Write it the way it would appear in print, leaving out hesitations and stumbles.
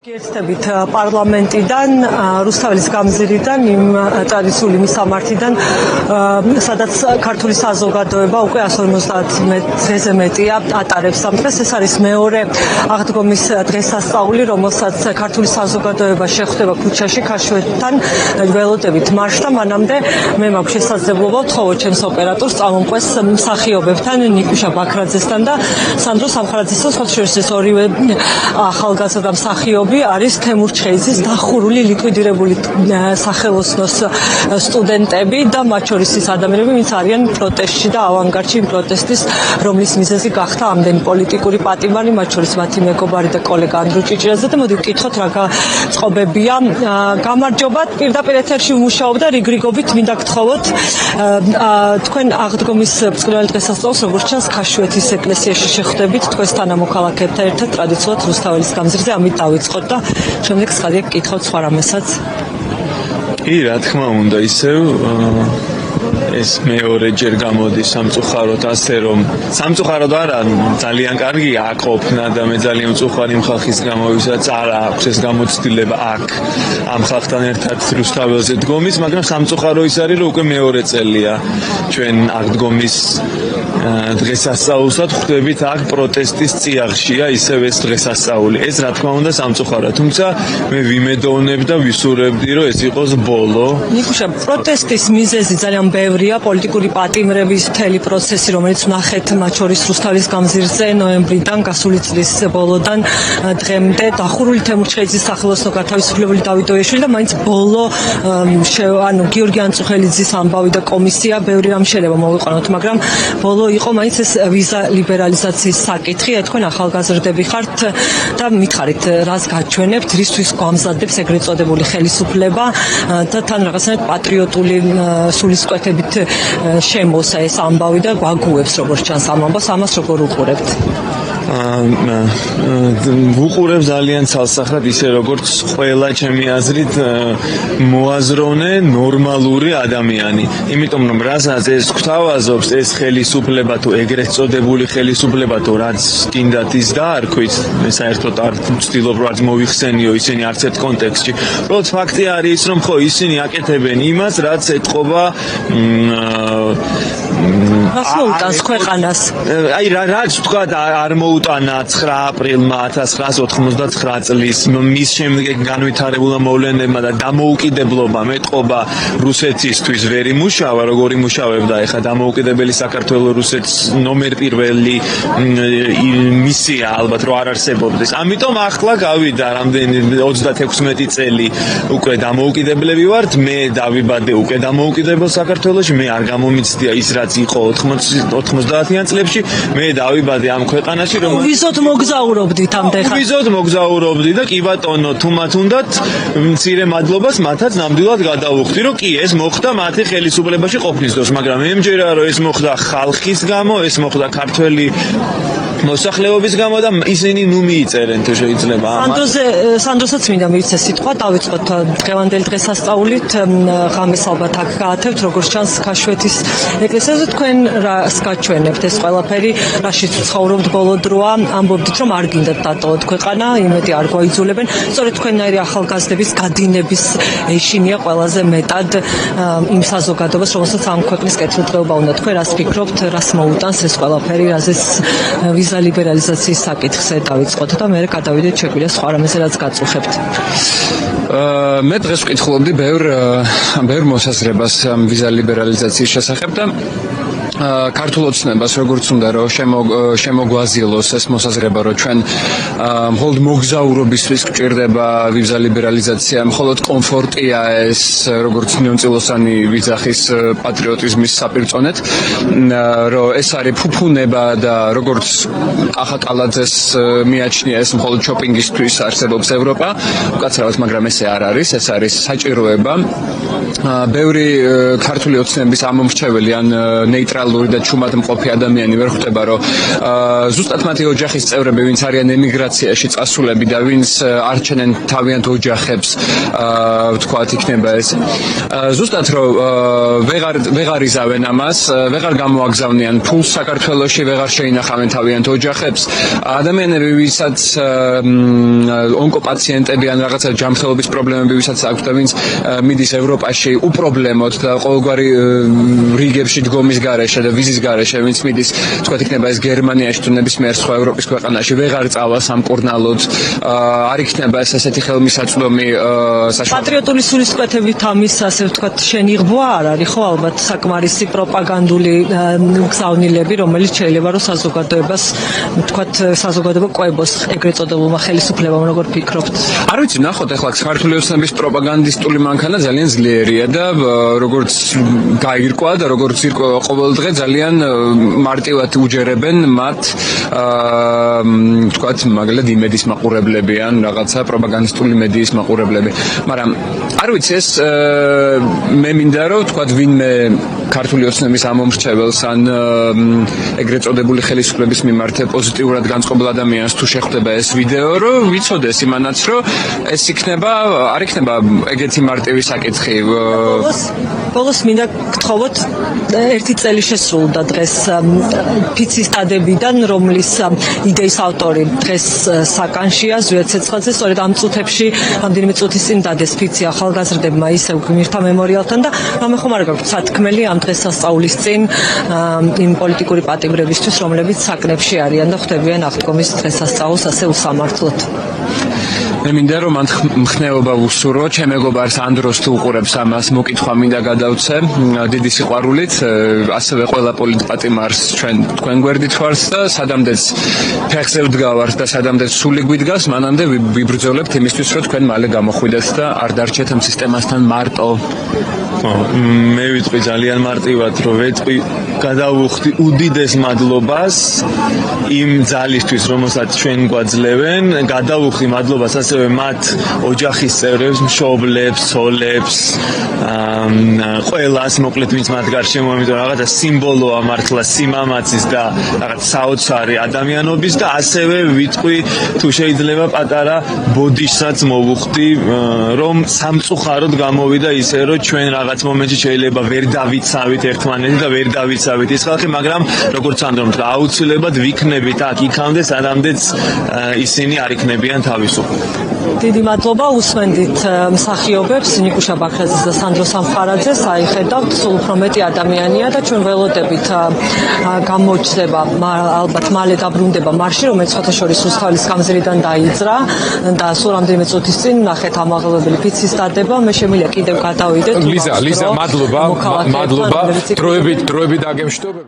Ერთდებით პარლამენტიდან, რუსთაველის გამზირიდან, იმ ტრადიციული მისამართიდან, სადაც ქართული საზოგადოება უკვე 150-ზე მეტია ატარებს ამ დღეს. ეს არის მეორე აღდგომის დღესასწაული, რომელსაც ქართული საზოგადოება შეხვდება ქუჩაში ქაშვეთთან ველოდებით მარშს და მანამდე მე მაქვს შესაძლებლობა ვთხოვო ჩემს ოპერატორს წამომყვეს მსახიობებთან, ნიკუშა ბაქრაძესთან და სანდრო სამხარაძესთან, სხვათა შორის ეს ორივე ახალგაზრდა მსახიობი არის თემურ ჩხეიძის დახურული ლიკვიდირებული სახელოსნოს სტუდენტები და მათ შორის ის ადამიანები, ვინც არიან პროტესტში და ავანგარდში იმ პროტესტის, რომლის მიზეზი გახდა ამდენი პოლიტიკური პატიმარი, მათ შორის მათი მეგობარი და კოლეგა ანდრო ჭიჭრაძე და მოდი ვკითხოთ რა წყობებია. გამარჯობა, პირდაპირ ეთერში ვმუშაობ და რიგრიგობით მინდა გთხოვოთ თქვენ აღდგომის ბრძოლ დღესასწაულს, როგორც ჩანს, ქაშვეთის ეკლესიაში შეხვდებით თქვენთან ამოქალაქეებთან ერთად ტრადიციულად რუსთაველის გამზირზე, ამით დავიწყოთ და შემდეგ სხალია გკითხოთ სხვა რამესაც. კი, რა თქმა უნდა, ისევ ეს მეორეჯერ გამოდის სამწუხაროდ, ასე რომ სამწუხაროდ არა, ძალიან კარგი აყოფნა და მე ძალიან მწუხარი იმ ხალხის გამო, ვისაც არ აქვს ეს გამოცდილება აქ ამ ხალხთან ერთად რუსთაველზე დგომის, მაგრამ სამწუხარო ის არის, რომ უკვე მეორე წელია ჩვენ აღდგომის დღესასწაულსაც ხვდებით აქ პროტესტის წიაღშია ისევ ეს დღესასწაული. ეს რა თქმა უნდა სამწუხაროა, თუმცა მე ვიმედოვნებ და ვისურვებდი, რომ ეს იყოს ბოლო. ნიკუშა, პროტესტის მიზეზი ძალიან ბევრია, პოლიტიკური პატიმრების მთელი პროცესი, რომელიც ვნახეთ მათ შორის რუსთაველის გამზირზე ნოემბრიდან გასული წლის ბოლოდან დღემდე დახურული თემურ ჩხეიძის სახელოსნო გათავისუფლებული დავით ოვიაშვილი და მაინც ბოლო გიორგი ანწუხელიძის ამბავი და კომისია ბევრი რამ შეიძლება მოვიყვანოთ, მაგრამ ბოლო იყო მაინც ეს ვიზა ლიბერალიზაციის საკითხი. თქვენ ახალგაზრდები ხართ და მითხარით რას გაჩვენებთ, რისთვის გვამზადებს ეგრეთ წოდებული ხელისუფლება და თან რაღაცნაირად პატრიოტული სულისკვეთებით შემოსა ეს ამბავი და გვაგუებს როგორც ჩანს ამ ამბავს, ამას როგორ უყურებთ? ვუყურებ ძალიან ცალსახად, ისე როგორც ყველა ჩემი აზრით მოაზროვნე ნორმალური ადამიანი. იმიტომ რომ რასაც ეს გვთავაზობს ეს ხელისუფლება თუ ეგრეთ წოდებული ხელისუფლება თუ რაც კიდათ ის დაარქვით, მე საერთოდ არ ვცდილობ რაც მოვიხსენიო ისინი არც ერთ კონტექსტში. უბრალოდ ფაქტი არის ის, რომ ხო ისინი აკეთებენ იმას, რაც ეთყობა რას მოუტანს ქვეყანას? აი რაც თქვა არ მოუტანა 9 აპრილმა 1989 წლის მის შემდეგ განვითარებულმა მოვლენებმა და დამოუკიდებლობამ ეთყობა რუსეთისთვის ვერ იმუშავა, როგორ იმუშავებდა ეხლა დამოუკიდებელი საქართველოს რუსეთის ნომერ პირველი მისია ალბათ რო არ არსებობდეს. ამიტომ ახლა გავიდა რამდენი 36 წელი უკვე დამოუკიდებლები ვართ, მე დავიბადე უკვე დამოუკიდებელ საქართველოში, მე არ გამომიცდია ის რაც იყო 90-იან წლებში, მე დავიბადე ამ ქვეყანაში, რომ ვიზოთ მოგზაურობდით ამდენ. ვიზოთ მოგზაურობდი და კი ბატონო, თუ მათ უნდათ მცირე მადლობას მათაც ნამდვილად გადავუხდი, რომ კი ეს მოხდა მათი ხელისუფლებაში ყოფნის დროს, მაგრამ მე მჯერა რომ ეს მოხდა ხალხის გამო, ეს მოხდა ქართველი მოსახლეობის გამო და ისინი ნუ მიიწერენ თუ შეიძლება. სანდროსაც მინდა მივიცე სიტყვა, დავიწყოთ დღევანდელი დღესასწაულით, ღამეს ალბათ აქ გაათევთ, როგორც ჩანს ქაშვეთის ეკლესიაზე. თქვენ რას გაჩვენებთ ეს ყველაფერი, რაშიც ცხოვრობთ ბოლო დროა, ამბობდით რომ არ გინდათ დატოვოთ ქვეყანა, იმედი არ გვაიძულებენ. სწორედ თქვენნაირი ახალგაზრდების გადინების ეშინია ყველაზე მეტად იმ საზოგადოებას, რომელსაც ამ ქვეყნის კეთილდღეობა უნდა. თქვენ რას ფიქრობთ, რას მოუტანს ეს ყველაფერი, რაზეც ვიზა ლიბერალიზაციის საკითხზე დავიწყოთ და მე გადავიდეთ შეგვიძლია სხვა რამეზე რაც გაწუხებთ. მე დღეს ვკითხულობდი ბევრ მოსაზრებას ვიზა ლიბერალიზაციის შესახებ და ქართულ ოცნებას როგორც უნდა რომ შემოგვაზიელოს ეს მოსაზრება, რომ ჩვენ მხოლოდ მოგზაურობისთვის გვჭირდება ვიზა ლიბერალიზაცია, მხოლოდ კომფორტია ეს როგორც ნიონწილოსანი ვიძახის პატრიოტიზმის საპირწონეთ, რომ ეს არის ფუფუნება და როგორც ახაკალაძეს მიაჩნია ეს მხოლოდ შოპინგისთვის არსებობს ევროპა, უკაცრავად, მაგრამ ესე არ არის, ეს არის საჭიროება. ბევრი ქართული ოცნების ამომრჩეველი ან ნეიტრალური ლოიალური და ჩუმად მყოფი ადამიანი ვერ ხვდება, რომ ზუსტად მათი ოჯახის წევრები, ვინც არიან ემიგრაციაში წასულები და ვინც არჩენენ თავიანთ ოჯახებს, ვთქვათ, იქნება ეს. ზუსტად რომ ვეღარ იზავენ ამას, ვეღარ გამოაგზავნიან ფულს საქართველოში, ვეღარ შეინახავენ თავიანთ ოჯახებს. ადამიანები, ვისაც ონკოპაციენტები ან რაღაცა ჯანმრთელობის პრობლემები, ვისაც აქვს და ვინც მიდის ევროპაში უპრობლემოდ და ყოველგვარი რიგებში დგომის გარეშე და ვიზის გარეშე, ვინც მიდის, თქვათ, იქნება ეს გერმანიაში თუ ნებისმიერ სხვა ევროპის ქვეყანაში, ვეღარ წავა სამკურნალოდ, არ იქნება ეს ასეთი ხელმისაწვდომი საშუალება. პატრიოტული სულისკვეთებით ამის, ასე ვთქვათ, შენიღბვა არ არის, ხო, ალბათ საკმარისი პროპაგანდული გზავნილები, რომელიც შეიძლება რომ საზოგადოებას, ვთქვათ, საზოგადოება ყვებოს ეგრეთ წოდებულმა ხელისუფლებამ, როგორ ფიქრობთ? არ ვიცი, ნახოთ ახლა ქართული ოცნების პროპაგანდისტული მანქანა ძალიან ძლიერია და როგორც გაირკვა და როგორც ირკვა ყოველ დღე ძალიან მარტივად უჯერებენ მათ ვთქვათ, მაგალითად იმედის მაყურებლები ან რაღაცა პროპაგანდისტული მედიის მაყურებლები. მაგრამ არ ვიცი, ეს მე მინდა რომ ვთქვათ, ვინმე ქართული ოცნების ამომრჩეველს ან ეგრეთ წოდებული ხელისუფლების მიმართ პოზიტიურად განწყობილ ადამიანს თუ შეხვდება ეს ვიდეო, რომ ვიცოდეს იმანაც, რომ ეს იქნება, არ იქნება ეგეთი მარტივი საკითხი. ბოლოს მინდა გთხოვოთ, ერთი წელი შესრულდა დღეს ფიცის სტადებიდან, რომლის იდეის ავტორი დღეს საკანშია ზვიად ცეცხლაძე, სწორედ ამ წუთებში, რამდენიმე წუთის წინ დადეს ფიცი ახალგაზრდებმა ისევ გმირთა მემორიალთან და რამე ხომ არ გაქვთ სათქმელი ამ დღესასწაულის წინ იმ პოლიტიკური პატიმრებისთვის, რომლებიც საკნებში არიან და ხვდებიან აღდგომის დღესასწაულს ასე უსამართლოდ. მე მინდა რომ მან მხნეობა უსურო, ჩემ მეგობარს ანდროს თუ უყურებს ამას, მოკითხვა მინდა გადავცე დიდი სიყვარულით, ასევე ყველა პოლიტპატიმარს თქვენ გვერდით ვართ და სადამდეც ფეხზე ვდგავართ და სადამდეც სული გვიდგას, მანამდე ვიბრძოლებთ იმისთვის, რომ თქვენ მალე გამოხვიდეთ და არ დარჩეთ ამ სისტემასთან მარტო. მე ვიტყვი ძალიან მარტივად, რომ ვეტყვი გადავუხდი უდიდეს მადლობას იმ ძალისთვის, რომელსაც ჩვენ გვაძლევენ, გადავუხდი მადლობას ასევე მათ ოჯახის წევრებს, მშობლებს, ცოლებს, ყველას, მოკლედ ვინც მათ გარშემო, იმიტომ რაღაცა სიმბოლოა მართლა სიმამაცის და რაღაც საოცარი ადამიანობის და ასევე ვიტყვი თუ შეიძლება პატარა ბოდიშსაც მოვუხდი, რომ სამწუხაროდ გამოვიდა ისე, რომ ჩვენ რაღაც მომენტში შეიძლება ვერ დავიცავით ერთმანეთი და ვერ დავიცავით ის ხალხი, მაგრამ როგორც ანდრომ თქვა, აუცილებლად ვიქნებით აქ იქამდე, სადამდეც ისინი არ იქნებიან თავისუფლად. დიდი მადლობა, უსმენდით მსახიობებს ნიკუშა ბაქრაძეს და სანდრო სამხარაძეს, აიხედავთ, სულ უფრო მეტი ადამიანია და ჩვენ ველოდებით გამოჩნდება, ალბათ მალე დაბრუნდება მარში, რომელიც ხოთაშორის რუსთაველის გამზირიდან დაიძრა და სულ რამდენიმე წუთის წინ ნახეთ ამაღლებელი ფიცის დადება, მე შემიძლია კიდევ გადავიდეთ. ლიზა, მადლობა, დროებით დაგემშვიდობებით.